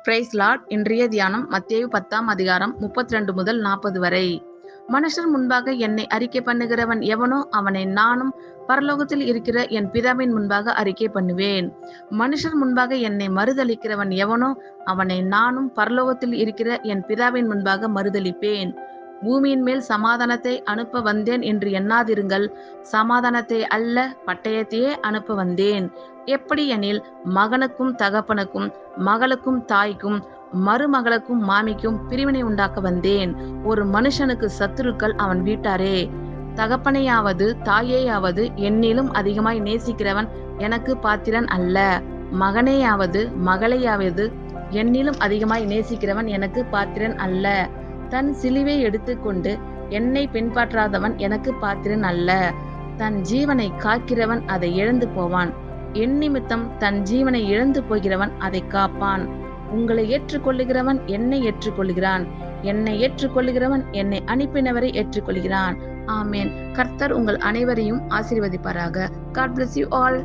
Price Lord. இன்றைய தியானம் மத்தேயு 10ஆம் அதிகாரம் 32 முதல் 40 வரை. மனுஷர் முன்பாக என்னை அறிக்கை பண்ணுகிறவன் எவனோ அவனை நானும் பரலோகத்தில் இருக்கிற என் பிதாவின் முன்பாக அறிக்கை பண்ணுவேன். மனுஷர் முன்பாக என்னை மறுதலிக்கிறவன் எவனோ அவனை நானும் பரலோகத்தில் இருக்கிற என் பிதாவின் முன்பாக மறுதலிப்பேன். பூமியின் மேல் சமாதானத்தை அனுப்ப வந்தேன் என்று எண்ணாதிருங்கள். சமாதானத்தை அல்ல, பட்டயத்தையே அனுப்ப வந்தேன். எப்படி எனில், மகனுக்கும் தகப்பனுக்கும், மகளுக்கும் தாய்க்கும், மருமகளுக்கும் மாமிக்கும் பிரிவினை உண்டாக்க வந்தேன். ஒரு மனுஷனுக்கு சத்துருக்கள் அவன் வீட்டாரே. தகப்பனையாவது தாயையாவது என்னிலும் அதிகமாய் நேசிக்கிறவன் எனக்கு பாத்திரன் அல்ல. மகனையாவது மகளையாவது என்னிலும் அதிகமாய் நேசிக்கிறவன் எனக்கு பாத்திரன் அல்ல. தன் சிலுவை எடுத்துக்கொண்டு என்னை பின்பற்றாதவன் எனக்கு பாத்திரன் அல்ல. தன் ஜீவனை காக்கிறவன் அதை இழந்து போவான். என் நிமித்தம் தன் ஜீவனை இழந்து போகிறவன் அதை காப்பான். உங்களை ஏற்றுக்கொள்ளுகிறவன் என்னை ஏற்றுக்கொள்கிறான். என்னை ஏற்றுக்கொள்ளுகிறவன் என்னை அனுப்பினவரை ஏற்றுக்கொள்கிறான். ஆமேன். கர்த்தர் உங்கள் அனைவரையும் ஆசீர்வதிப்பாராக. God bless you all.